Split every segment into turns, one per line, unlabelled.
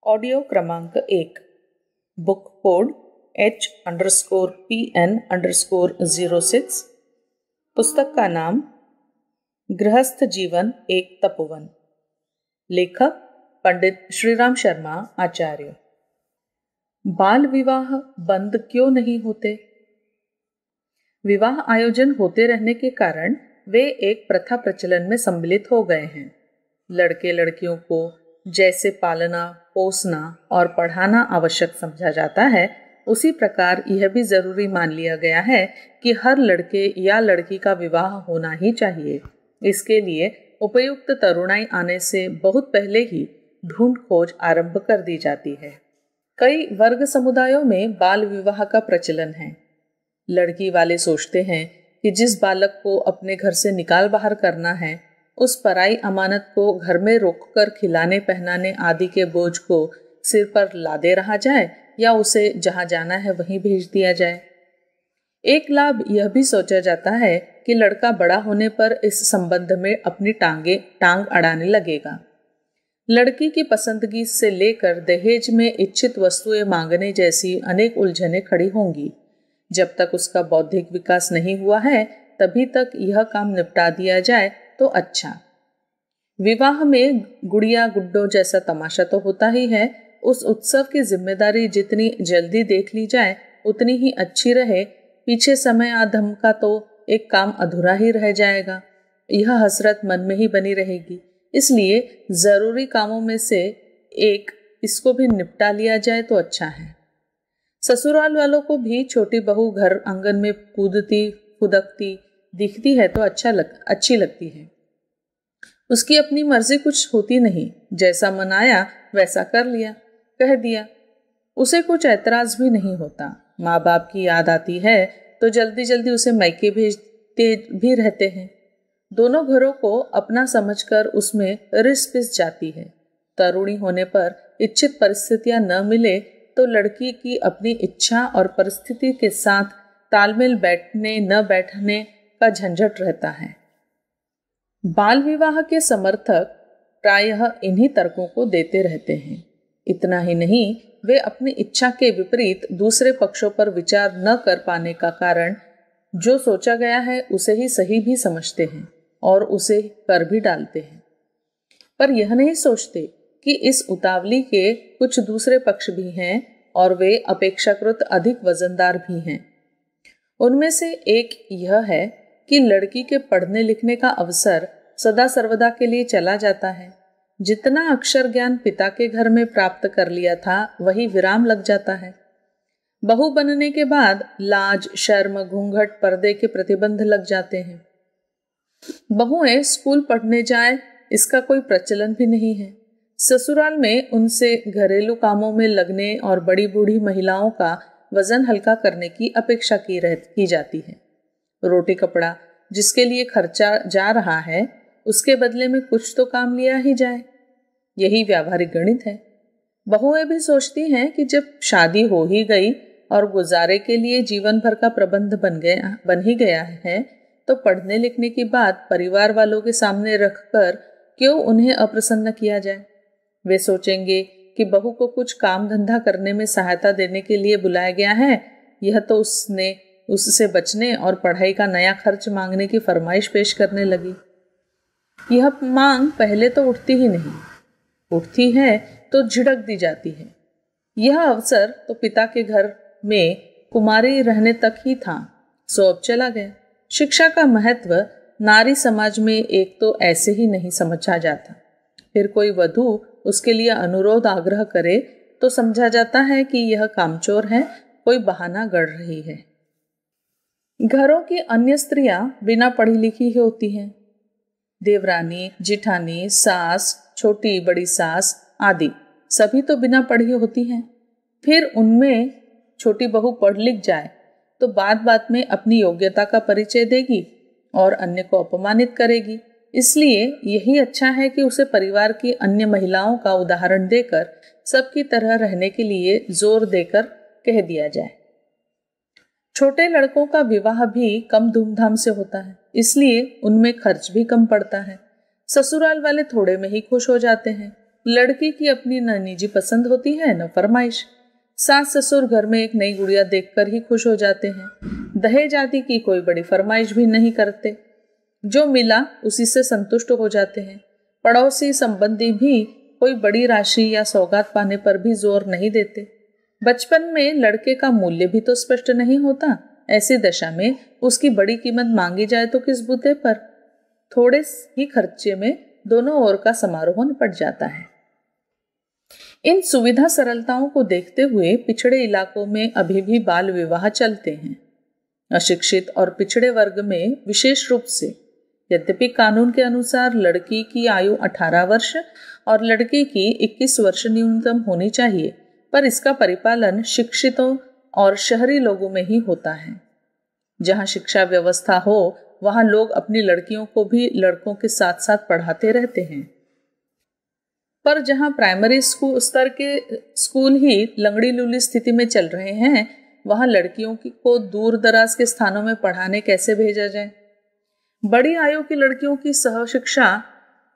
Audio क्रमांक 1, book code H_PN_06। पुस्तक का नाम गृहस्थ जीवन एक तपोवन। लेखक पंडित श्रीराम शर्मा आचार्य। बाल विवाह बंद क्यों नहीं होते? विवाह आयोजन होते रहने के कारण वे एक प्रथा प्रचलन में सम्मिलित हो गए हैं। लड़के लड़कियों को जैसे पालना, पोसना और पढ़ाना आवश्यक समझा जाता है, उसी प्रकार यह भी जरूरी मान लिया गया है कि हर लड़के या लड़की का विवाह होना ही चाहिए। इसके लिए उपयुक्त तरुणाई आने से बहुत पहले ही ढूंढ खोज आरंभ कर दी जाती है। कई वर्ग समुदायों में बाल विवाह का प्रचलन है। लड़की वाले सोचते हैं कि जिस बालक को अपने घर से निकाल बाहर करना है, उस पराई अमानत को घर में रोककर खिलाने पहनाने आदि के बोझ को सिर पर लादे रहा जाए या उसे जहां जाना है वहीं भेज दिया जाए। एक लाभ यह भी सोचा जाता है कि लड़का बड़ा होने पर इस संबंध में अपनी टांग अड़ाने लगेगा। लड़की की पसंदगी से लेकर दहेज में इच्छित वस्तुएं मांगने जैसी अनेक उलझनें खड़ी होंगी। जब तक उसका बौद्धिक विकास नहीं हुआ है, तभी तक यह काम निपटा दिया जाए तो अच्छा। विवाह में गुड़िया गुड्डो जैसा तमाशा तो होता ही है। उस उत्सव की जिम्मेदारी जितनी जल्दी देख ली जाए उतनी ही अच्छी रहे। पीछे समय आधम का तो एक काम अधूरा ही रह जाएगा। यह हसरत मन में ही बनी रहेगी। इसलिए जरूरी कामों में से एक इसको भी निपटा लिया जाए तो अच्छा है। ससुराल वालों को भी छोटी बहू घर आंगन में कूदती फुदकती दिखती है तो अच्छी लगती है। उसकी अपनी मर्जी कुछ होती नहीं, जैसा मन आया वैसा कर लिया, कह दिया। उसे कुछ ऐतराज भी नहीं होता। माँ बाप की याद आती है तो जल्दी जल्दी उसे मायके भेजते भी रहते हैं। दोनों घरों को अपना समझकर उसमें रिस पिस जाती है। तरुणी होने पर इच्छित परिस्थितियां न मिले तो लड़की की अपनी इच्छा और परिस्थिति के साथ तालमेल बैठने न बैठने का झंझट रहता है। बाल विवाह के समर्थक प्रायः इन्हीं तर्कों को देते रहते हैं। इतना ही नहीं, वे अपनी इच्छा के विपरीत दूसरे पक्षों पर विचार न कर पाने का कारण जो सोचा गया है उसे ही सही भी समझते हैं और उसे कर भी डालते हैं। पर यह नहीं सोचते कि इस उतावली के कुछ दूसरे पक्ष भी हैं और वे अपेक्षाकृत अधिक वजनदार भी हैं। उनमें से एक यह है कि लड़की के पढ़ने लिखने का अवसर सदा सर्वदा के लिए चला जाता है। जितना अक्षर ज्ञान पिता के घर में प्राप्त कर लिया था वही विराम लग जाता है। बहू बनने के बाद लाज, शर्म, घूंघट, पर्दे के प्रतिबंध लग जाते हैं। बहुएं स्कूल पढ़ने जाए इसका कोई प्रचलन भी नहीं है। ससुराल में उनसे घरेलू कामों में लगने और बड़ी बूढ़ी महिलाओं का वजन हल्का करने की अपेक्षा की जाती है। रोटी कपड़ा जिसके लिए खर्चा जा रहा है उसके बदले में कुछ तो काम लिया ही जाए, यही व्यावहारिक गणित है। बहुएं भी सोचती हैं कि जब शादी हो ही गई और गुजारे के लिए जीवन भर का प्रबंध बन ही गया है तो पढ़ने लिखने की बात परिवार वालों के सामने रखकर क्यों उन्हें अप्रसन्न किया जाए। वे सोचेंगे कि बहू को कुछ काम धंधा करने में सहायता देने के लिए बुलाया गया है, यह तो उससे बचने और पढ़ाई का नया खर्च मांगने की फरमाइश पेश करने लगी। यह मांग पहले तो उठती ही नहीं, उठती है तो झिड़क दी जाती है। यह अवसर तो पिता के घर में कुमारी रहने तक ही था, सो अब चला गया। शिक्षा का महत्व नारी समाज में एक तो ऐसे ही नहीं समझा जाता। फिर कोई वधू उसके लिए अनुरोध आग्रह करे तो समझा जाता है कि यह कामचोर है, कोई बहाना गढ़ रही है। घरों की अन्य स्त्रियां बिना पढ़ी लिखी ही होती हैं। देवरानी, जिठानी, सास, छोटी बड़ी सास आदि सभी तो बिना पढ़ी होती हैं। फिर उनमें छोटी बहू पढ़ लिख जाए तो बात में अपनी योग्यता का परिचय देगी और अन्य को अपमानित करेगी। इसलिए यही अच्छा है कि उसे परिवार की अन्य महिलाओं का उदाहरण देकर सबकी तरह रहने के लिए जोर देकर कह दिया जाए। छोटे लड़कों का विवाह भी कम धूमधाम से होता है, इसलिए उनमें खर्च भी कम पड़ता है। ससुराल वाले थोड़े में ही खुश हो जाते हैं। लड़की की अपनी न निजी पसंद होती है न फरमाइश। सास ससुर घर में एक नई गुड़िया देखकर ही खुश हो जाते हैं। दहेज आदि की कोई बड़ी फरमाइश भी नहीं करते, जो मिला उसी से संतुष्ट हो जाते हैं। पड़ोसी संबंधी भी कोई बड़ी राशि या सौगात पाने पर भी जोर नहीं देते। बचपन में लड़के का मूल्य भी तो स्पष्ट नहीं होता। ऐसी दशा में उसकी बड़ी कीमत मांगी जाए तो किस बूते पर। थोड़े ही खर्चे में दोनों ओर का समारोह निपट जाता है। इन सुविधा सरलताओं को देखते हुए पिछड़े इलाकों में अभी भी बाल विवाह चलते हैं। अशिक्षित और पिछड़े वर्ग में विशेष रूप से। यद्यपि कानून के अनुसार लड़की की आयु 18 वर्ष और लड़के की 21 वर्ष न्यूनतम होनी चाहिए, पर इसका परिपालन शिक्षितों और शहरी लोगों में ही होता है। जहां शिक्षा व्यवस्था हो वहां लोग अपनी लड़कियों को भी लड़कों के साथ साथ पढ़ाते रहते हैं। पर जहां प्राइमरी स्कूल स्तर के स्कूल ही लंगड़ी लूली स्थिति में चल रहे हैं, वहां लड़कियों को दूर दराज के स्थानों में पढ़ाने कैसे भेजा जाए। बड़ी आयु की लड़कियों की सहशिक्षा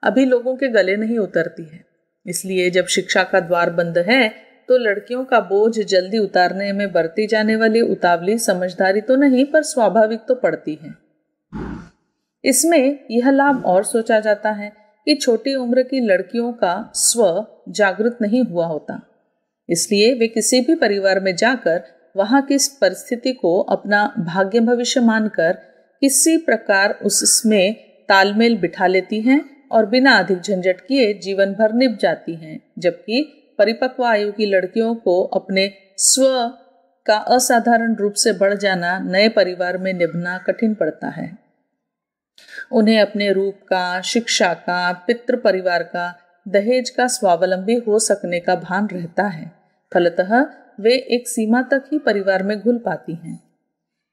अभी लोगों के गले नहीं उतरती है। इसलिए जब शिक्षा का द्वार बंद है तो लड़कियों का बोझ जल्दी उतारने में बरती जाने वाली उतावली समझदारी तो नहीं, पर स्वाभाविक तो पड़ती है। इसमें यह लाभ और सोचा जाता है कि छोटी उम्र की लड़कियों का स्व जागृत नहीं हुआ होता, इसलिए वे किसी भी परिवार में जाकर वहां की परिस्थिति को अपना भाग्य भविष्य मानकर किसी प्रकार उसमें तालमेल बिठा लेती हैं और बिना अधिक झंझट किए जीवन भर निभ जाती हैं। जबकि परिपक्व आयु की लड़कियों को अपने स्व का असाधारण रूप से बढ़ जाना नए परिवार में निभना कठिन पड़ता है। उन्हें अपने रूप का, शिक्षा का, पितृ परिवार का, दहेज का स्वावलंबी हो सकने का भान रहता है। फलतः वे एक सीमा तक ही परिवार में घुल पाती हैं।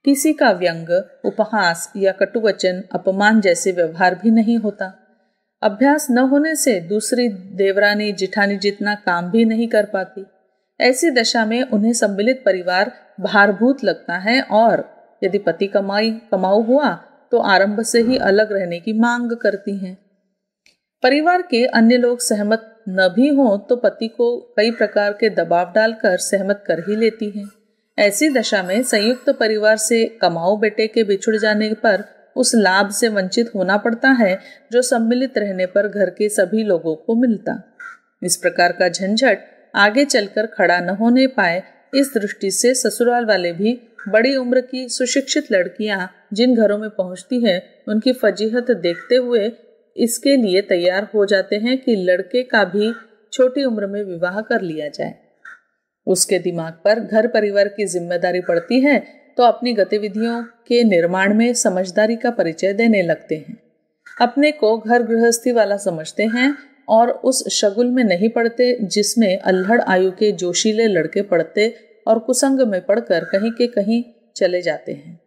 किसी का व्यंग, उपहास या कटुवचन, अपमान जैसे व्यवहार भी नहीं होता। अभ्यास न होने से दूसरी देवरानी जिठानी जितना काम भी नहीं कर पाती। ऐसी दशा में उन्हें सम्मिलित परिवार भारभूत लगता है और यदि पति कमाऊ हुआ तो आरंभ से ही अलग रहने की मांग करती हैं। परिवार के अन्य लोग सहमत न भी हों तो पति को कई प्रकार के दबाव डालकर सहमत कर ही लेती हैं। ऐसी दशा में संयुक्त परिवार से कमाऊ बेटे के बिछुड़ जाने पर उस लाभ से वंचित होना पड़ता है जो सम्मिलित रहने पर घर के सभी लोगों को मिलता। इस प्रकार का झंझट आगे चलकर खड़ा न होने पाए, इस दृष्टि से ससुराल वाले भी बड़ी उम्र की सुशिक्षित लड़कियां जिन घरों में पहुंचती हैं उनकी फजीहत देखते हुए इसके लिए तैयार हो जाते हैं कि लड़के का भी छोटी उम्र में विवाह कर लिया जाए। उसके दिमाग पर घर परिवार की जिम्मेदारी पड़ती है तो अपनी गतिविधियों के निर्माण में समझदारी का परिचय देने लगते हैं। अपने को घर गृहस्थी वाला समझते हैं और उस शगुल में नहीं पड़ते जिसमें अल्हड़ आयु के जोशीले लड़के पड़ते और कुसंग में पड़कर कहीं के कहीं चले जाते हैं।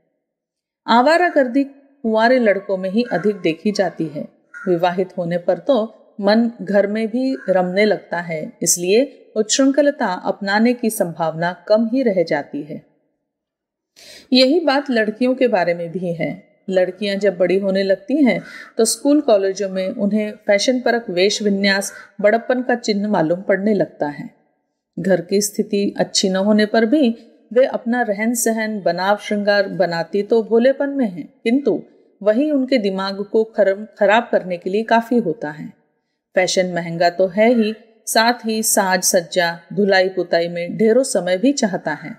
आवारागर्दी कुंवारे लड़कों में ही अधिक देखी जाती है। विवाहित होने पर तो मन घर में भी रमने लगता है, इसलिए उच्छृंखलता अपनाने की संभावना कम ही रह जाती है। यही बात लड़कियों के बारे में भी है। लड़कियां जब बड़ी होने लगती हैं तो स्कूल कॉलेजों में उन्हें फैशन परक वेश विन्यास बड़प्पन का चिन्ह मालूम पड़ने लगता है। घर की स्थिति अच्छी न होने पर भी वे अपना रहन सहन, बनाव श्रृंगार बनाती तो भोलेपन में हैं, किंतु वही उनके दिमाग को खराब करने के लिए काफी होता है। फैशन महंगा तो है ही, साथ ही साज सज्जा, धुलाई पुताई में ढेरों समय भी चाहता है।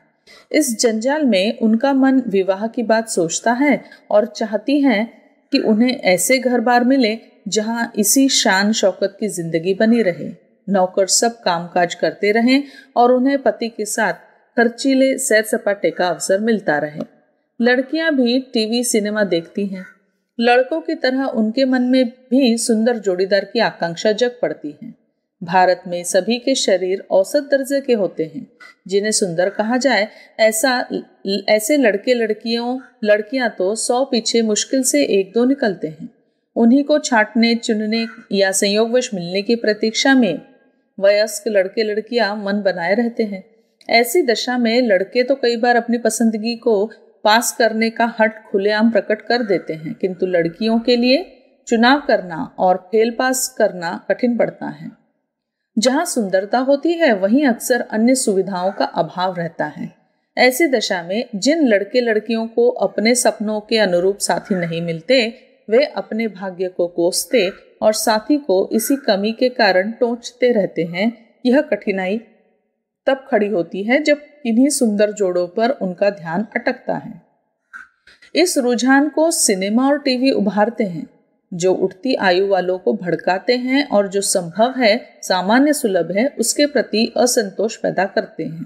इस जंजाल में उनका मन विवाह की बात सोचता है और चाहती हैं कि उन्हें ऐसे घर बार मिले जहां इसी शान शौकत की जिंदगी बनी रहे, नौकर सब कामकाज करते रहें और उन्हें पति के साथ खर्चीले सैर सपाटे का अवसर मिलता रहे। लड़कियां भी टीवी सिनेमा देखती हैं। लड़कों की तरह उनके मन में भी सुंदर जोड़ीदार की आकांक्षा जग पड़ती है। भारत में सभी के शरीर औसत दर्जे के होते हैं। जिन्हें सुंदर कहा जाए ऐसे लड़कियां तो 100 पीछे मुश्किल से 1-2 निकलते हैं। उन्हीं को छांटने, चुनने या संयोगवश मिलने की प्रतीक्षा में वयस्क लड़के लड़कियां मन बनाए रहते हैं। ऐसी दशा में लड़के तो कई बार अपनी पसंदगी को पास करने का हट खुलेआम प्रकट कर देते हैं, किंतु लड़कियों के लिए चुनाव करना और फेल पास करना कठिन पड़ता है। जहाँ सुंदरता होती है वहीं अक्सर अन्य सुविधाओं का अभाव रहता है। ऐसी दशा में जिन लड़के लड़कियों को अपने सपनों के अनुरूप साथी नहीं मिलते, वे अपने भाग्य को कोसते और साथी को इसी कमी के कारण टोंचते रहते हैं। यह कठिनाई तब खड़ी होती है जब इन्हीं सुंदर जोड़ों पर उनका ध्यान अटकता है। इस रुझान को सिनेमा और टीवी उभारते हैं, जो उठती आयु वालों को भड़काते हैं और जो संभव है, सामान्य सुलभ है, उसके प्रति असंतोष पैदा करते हैं।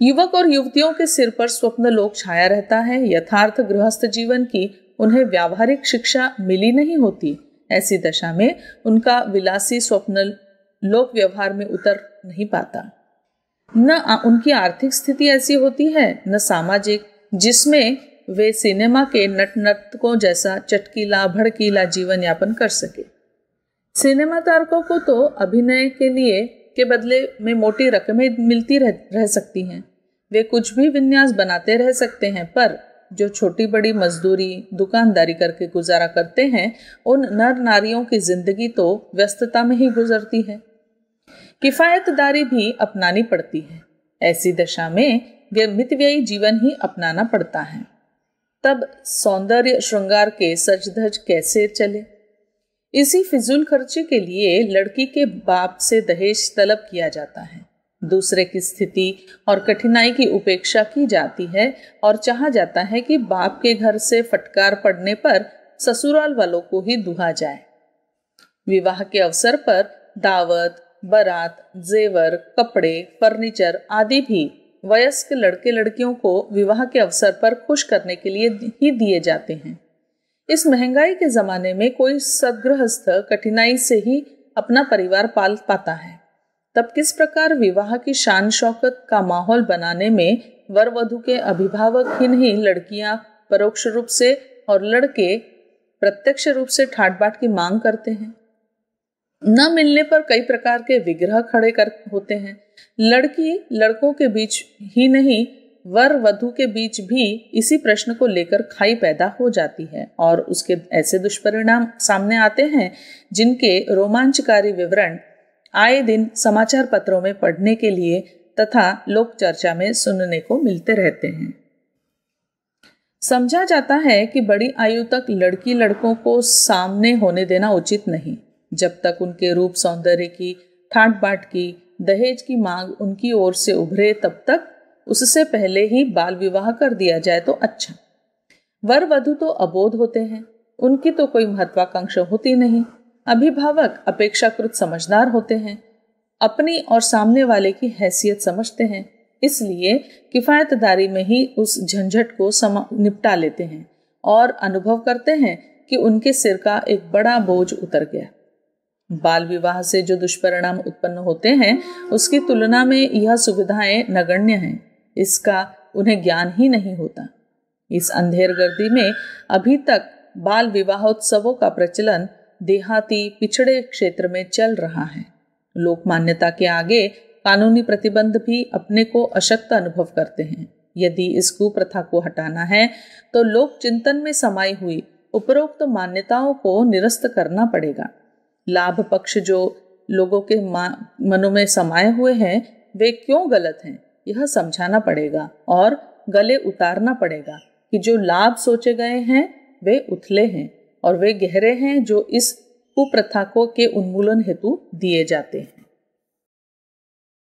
युवक और युवतियों के सिर पर स्वप्न लोक छाया रहता है। यथार्थ गृहस्थ जीवन की उन्हें व्यावहारिक शिक्षा मिली नहीं होती। ऐसी दशा में उनका विलासी स्वप्न लोक व्यवहार में उतर नहीं पाता। न उनकी आर्थिक स्थिति ऐसी होती है, न सामाजिक, जिसमें वे सिनेमा के नर्तकों जैसा चटकीला भड़कीला जीवन यापन कर सके। सिनेमा तारकों को तो अभिनय के लिए के बदले में मोटी रकमें मिलती रह सकती हैं। वे कुछ भी विन्यास बनाते रह सकते हैं, पर जो छोटी बड़ी मजदूरी दुकानदारी करके गुजारा करते हैं, उन नर नारियों की जिंदगी तो व्यस्तता में ही गुजरती है। किफायतदारी भी अपनानी पड़ती है। ऐसी दशा में मितव्ययी जीवन ही अपनाना पड़ता है। तब सौंदर्य श्रृंगार के सज धज कैसे चले? इसी फिजूल खर्चे के लिए लड़की के बाप से दहेज तलब किया जाता है। दूसरे की स्थिति और कठिनाई की उपेक्षा की जाती है और चाहा जाता है कि बाप के घर से फटकार पड़ने पर ससुराल वालों को ही दुहा जाए। विवाह के अवसर पर दावत, बारात, जेवर, कपड़े, फर्नीचर आदि भी वयस्क लड़के लड़कियों को विवाह के अवसर पर खुश करने के लिए ही दिए जाते हैं। इस महंगाई के जमाने में कोई सदगृहस्थ कठिनाई से ही अपना परिवार पाल पाता है। तब किस प्रकार विवाह की शान शौकत का माहौल बनाने में वर वधू के अभिभावक ही नहीं, लड़कियां परोक्ष रूप से और लड़के प्रत्यक्ष रूप से ठाट बाट की मांग करते हैं। न मिलने पर कई प्रकार के विग्रह खड़े होते हैं। लड़की लड़कों के बीच ही नहीं, वर वधू के बीच भी इसी प्रश्न को लेकर खाई पैदा हो जाती है और उसके ऐसे दुष्परिणाम सामने आते हैं जिनके रोमांचकारी विवरण आए दिन समाचार पत्रों में पढ़ने के लिए तथा लोक चर्चा में सुनने को मिलते रहते हैं। समझा जाता है कि बड़ी आयु तक लड़की लड़कों को सामने होने देना उचित नहीं। जब तक उनके रूप सौंदर्य की ठाट बाट की दहेज की मांग उनकी ओर से उभरे, तब तक उससे पहले ही बाल विवाह कर दिया जाए तो अच्छा। वर वधू तो अबोध होते हैं, उनकी तो कोई महत्वाकांक्षा होती नहीं। अभिभावक अपेक्षाकृत समझदार होते हैं, अपनी और सामने वाले की हैसियत समझते हैं, इसलिए किफायतदारी में ही उस झंझट को निपटा लेते हैं और अनुभव करते हैं कि उनके सिर का एक बड़ा बोझ उतर गया। बाल विवाह से जो दुष्परिणाम उत्पन्न होते हैं उसकी तुलना में यह सुविधाएं नगण्य हैं। इसका उन्हें ज्ञान ही नहीं होता। इस अंधेर गर्दी में अभी तक बाल विवाहोत्सवों का प्रचलन देहाती पिछड़े क्षेत्र में चल रहा है। लोक मान्यता के आगे कानूनी प्रतिबंध भी अपने को अशक्त अनुभव करते हैं। यदि इस कुप्रथा को हटाना है तो लोक चिंतन में समाई हुई उपरोक्त मान्यताओं को निरस्त करना पड़ेगा। लाभ पक्ष जो लोगों के मनों में समाये हुए हैं वे क्यों गलत हैं, यह समझाना पड़ेगा और गले उतारना पड़ेगा कि जो लाभ सोचे गए हैं वे उथले हैं और वे गहरे हैं जो इस कुप्रथा को के उन्मूलन हेतु दिए जाते हैं।